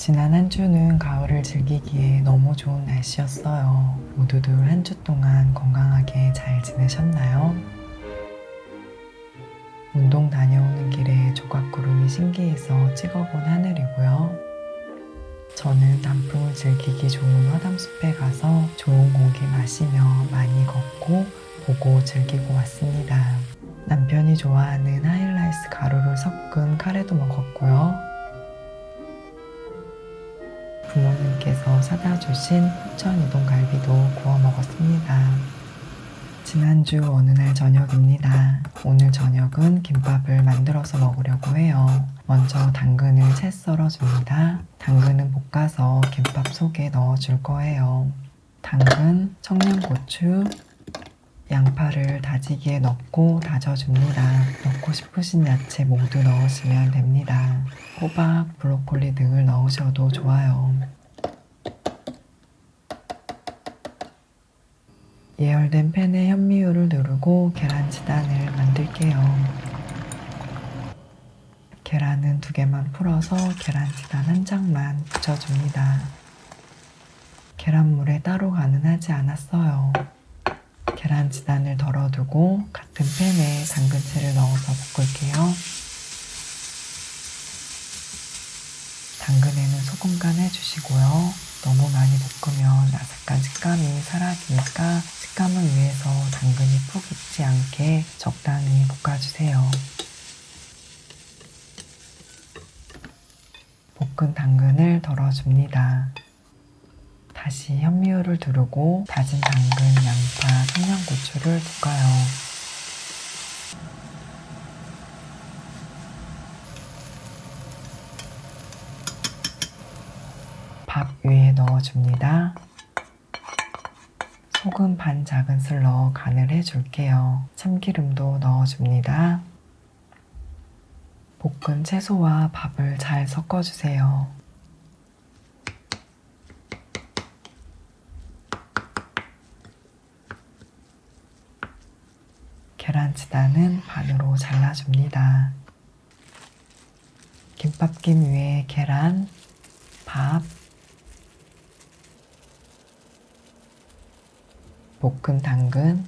지난 한 주는 가을을 즐기기에 너무 좋은 날씨였어요. 모두들 한 주 동안 건강하게 잘 지내셨나요? 운동 다녀오는 길에 조각구름이 신기해서 찍어본 하늘이고요. 저는 단풍을 즐기기 좋은 화담숲에 가서 좋은 공기 마시며 많이 걷고 보고 즐기고 왔습니다. 남편이 좋아하는 하이라이스 가루를 섞은 카레도 먹었고요. 부모님께서 사다 주신 포천 우동갈비도 구워 먹었습니다. 지난주 어느 날 저녁입니다. 오늘 저녁은 김밥을 만들어서 먹으려고 해요. 먼저 당근을 채 썰어줍니다. 당근은 볶아서 김밥 속에 넣어줄 거예요. 당근, 청양고추, 양파를 다지기에 넣고 다져줍니다. 넣고 싶으신 야채 모두 넣으시면 됩니다. 호박, 브로콜리 등을 넣으셔도 좋아요. 예열된 팬에 현미유를 누르고 계란치단을 만들게요. 계란은 2개만 풀어서 계란치단 한 장만 붙여줍니다. 계란물에 따로 간은 하지 않았어요. 계란치단을 덜어두고 같은 팬에 당근채를 넣어서 볶을게요. 당근에는 소금 간 해주시고요. 너무 많이 볶으면 아삭한 식감이 사라지니까 식감을 위해서 당근이 푹 익지 않게 적당히 볶아주세요. 볶은 당근을 덜어줍니다. 다시 현미유를 두르고 다진 당근, 양파, 청양고추를 볶아요. 밥 위에 넣어줍니다. 소금 반 작은술 넣어 간을 해줄게요. 참기름도 넣어줍니다. 볶은 채소와 밥을 잘 섞어주세요. 계란치단은 반으로 잘라줍니다. 김밥김 위에 계란, 밥, 볶은 당근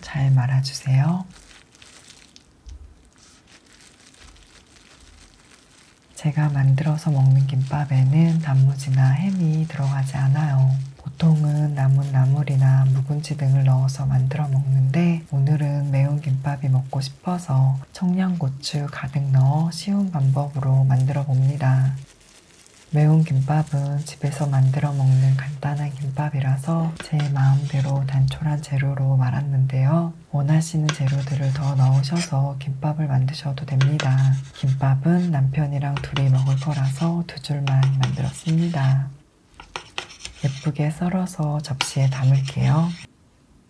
잘 말아주세요. 제가 만들어서 먹는 김밥에는 단무지나 햄이 들어가지 않아요. 보통은 남은 나물이나 묵은지 등을 넣어서 만들어 먹는데 오늘은 매운 김밥이 먹고 싶어서 청양고추 가득 넣어 쉬운 방법으로 만들어 봅니다. 매운 김밥은 집에서 만들어 먹는 간단한 김밥이라서 제 마음대로 단촐한 재료로 말았는데요. 원하시는 재료들을 더 넣으셔서 김밥을 만드셔도 됩니다. 김밥은 남편이랑 둘이 먹을 거라서 2줄만 만들었습니다. 예쁘게 썰어서 접시에 담을게요.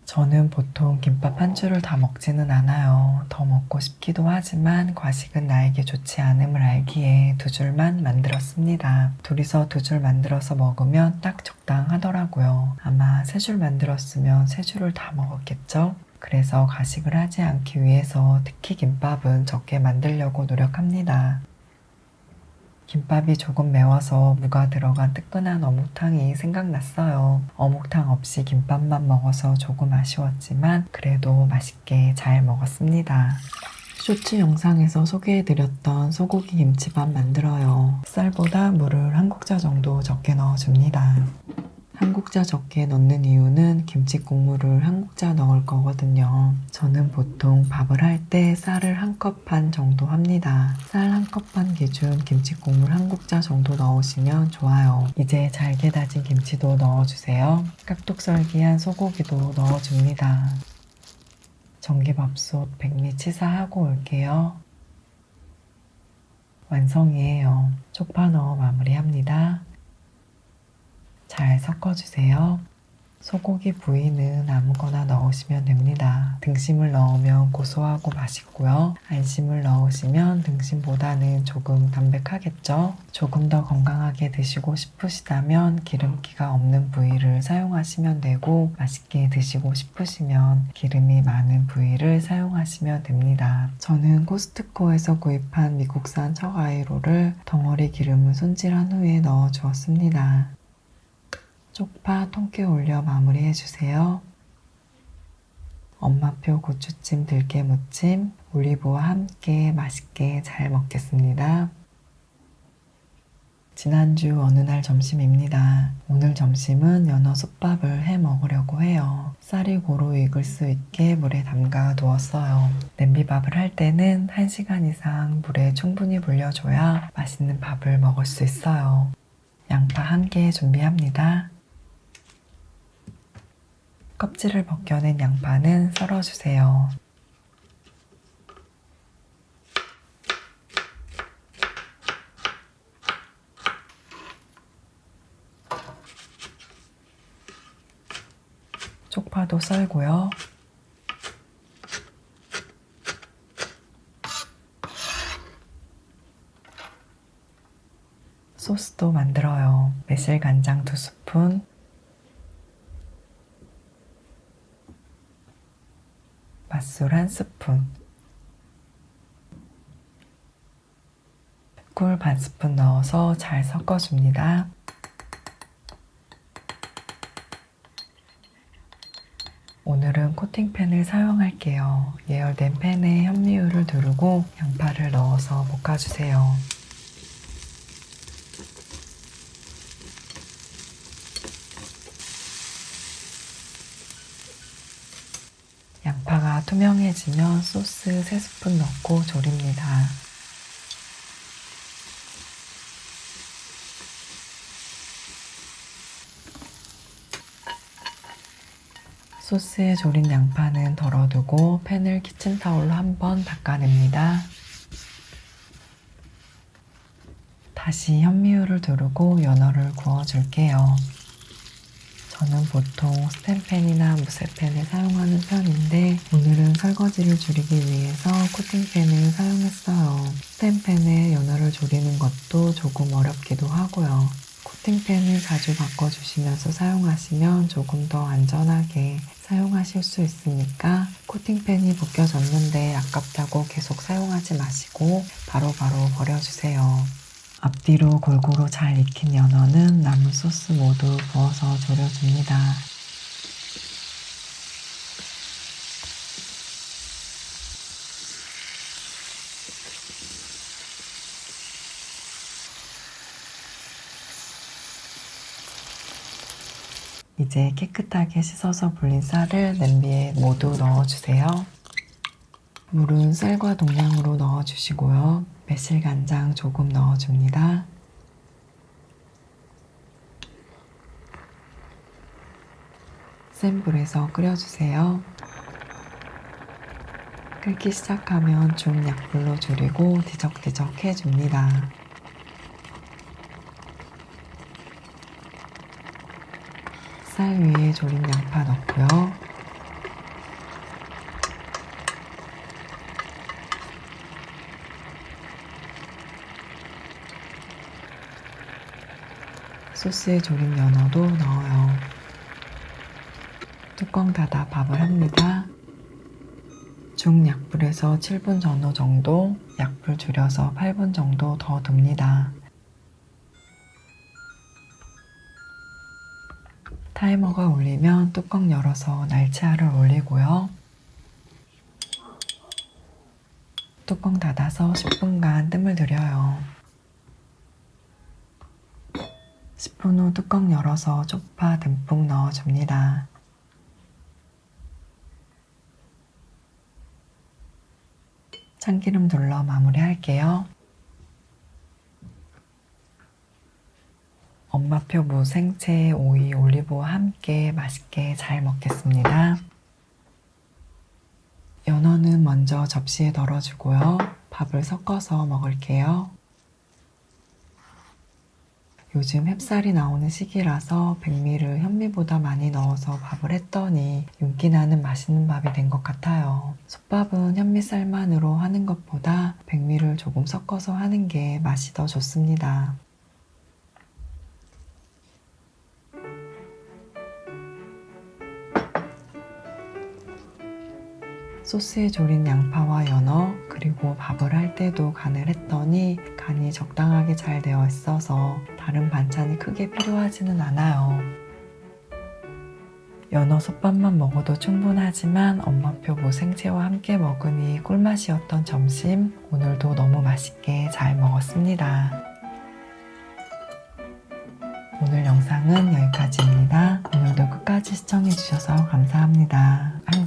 저는 보통 김밥 한 줄을 다 먹지는 않아요. 더 먹고 싶기도 하지만 과식은 나에게 좋지 않음을 알기에 2줄만 만들었습니다. 둘이서 2줄 만들어서 먹으면 딱 적당하더라고요. 아마 3줄 만들었으면 3줄을 다 먹었겠죠? 그래서 과식을 하지 않기 위해서 특히 김밥은 적게 만들려고 노력합니다. 김밥이 조금 매워서 무가 들어간 뜨끈한 어묵탕이 생각났어요. 어묵탕 없이 김밥만 먹어서 조금 아쉬웠지만 그래도 맛있게 잘 먹었습니다. 쇼츠 영상에서 소개해드렸던 소고기 김치밥 만들어요. 쌀보다 물을 1국자 정도 적게 넣어줍니다. 1국자 적게 넣는 이유는 김치 국물을 1국자 넣을 거거든요. 저는 보통 밥을 할 때 쌀을 1컵 반 정도 합니다. 쌀 1컵 반 기준 김치 국물 1국자 정도 넣으시면 좋아요. 이제 잘게 다진 김치도 넣어주세요. 깍둑썰기한 소고기도 넣어줍니다. 전기밥솥 백미 치사하고 올게요. 완성이에요. 쪽파 넣어 마무리합니다. 잘 섞어주세요. 소고기 부위는 아무거나 넣으시면 됩니다. 등심을 넣으면 고소하고 맛있고요. 안심을 넣으시면 등심보다는 조금 담백하겠죠? 조금 더 건강하게 드시고 싶으시다면 기름기가 없는 부위를 사용하시면 되고, 맛있게 드시고 싶으시면 기름이 많은 부위를 사용하시면 됩니다. 저는 코스트코에서 구입한 미국산 척아이로를 덩어리 기름을 손질한 후에 넣어 주었습니다. 쪽파 통깨 올려 마무리해주세요. 엄마표 고추찜 들깨 무침, 올리브와 함께 맛있게 잘 먹겠습니다. 지난주 어느 날 점심입니다. 오늘 점심은 연어 솥밥을 해 먹으려고 해요. 쌀이 고루 익을 수 있게 물에 담가 두었어요. 냄비밥을 할 때는 1시간 이상 물에 충분히 불려줘야 맛있는 밥을 먹을 수 있어요. 양파 1개 준비합니다. 껍질을 벗겨낸 양파는 썰어주세요. 쪽파도 썰고요. 소스도 만들어요. 매실간장 2스푼, 맛술 1스푼, 꿀 반스푼 넣어서 잘 섞어줍니다. 오늘은 코팅팬을 사용할게요. 예열된 팬에 현미유를 두르고 양파를 넣어서 볶아주세요. 양파가 투명해지면 소스 3스푼 넣고 졸입니다. 소스에 졸인 양파는 덜어두고 팬을 키친타올로 한번 닦아냅니다. 다시 현미유를 두르고 연어를 구워줄게요. 저는 보통 스텐팬이나 무쇠팬을 사용하는 편인데 오늘은 설거지를 줄이기 위해서 코팅팬을 사용했어요. 스텐팬에 연어를 졸이는 것도 조금 어렵기도 하고요. 코팅팬을 자주 바꿔주시면서 사용하시면 조금 더 안전하게 사용하실 수 있으니까 코팅팬이 벗겨졌는데 아깝다고 계속 사용하지 마시고 바로바로 버려주세요. 앞뒤로 골고루 잘 익힌 연어는 남은 소스 모두 부어서 졸여줍니다. 이제 깨끗하게 씻어서 불린 쌀을 냄비에 모두 넣어주세요. 물은 쌀과 동량으로 넣어주시고요. 매실간장 조금 넣어줍니다. 센 불에서 끓여주세요. 끓기 시작하면 중약불로 줄이고 뒤적뒤적 해줍니다. 쌀 위에 졸인 양파 넣고요. 소스에 졸인 연어도 넣어요. 뚜껑 닫아 밥을 합니다. 중약불에서 7분 전후 정도, 약불 줄여서 8분 정도 더 둡니다. 타이머가 울리면 뚜껑 열어서 날치알을 올리고요. 뚜껑 닫아서 10분간 뜸을 들여요. 10분 후 뚜껑 열어서 쪽파 듬뿍 넣어줍니다. 참기름 둘러 마무리할게요. 엄마표 무, 생채, 오이, 올리브와 함께 맛있게 잘 먹겠습니다. 연어는 먼저 접시에 덜어주고요. 밥을 섞어서 먹을게요. 요즘 햅쌀이 나오는 시기라서 백미를 현미보다 많이 넣어서 밥을 했더니 윤기 나는 맛있는 밥이 된 것 같아요. 솥밥은 현미쌀만으로 하는 것보다 백미를 조금 섞어서 하는 게 맛이 더 좋습니다. 소스에 졸인 양파와 연어 그리고 밥을 할 때도 간을 했더니 간이 적당하게 잘 되어 있어서 다른 반찬이 크게 필요하지는 않아요. 연어 솥밥만 먹어도 충분하지만 엄마표 무생채와 함께 먹으니 꿀맛이었던 점심, 오늘도 너무 맛있게 잘 먹었습니다. 오늘 영상은 여기까지입니다. 오늘도 끝까지 시청해주셔서 감사합니다. 안녕.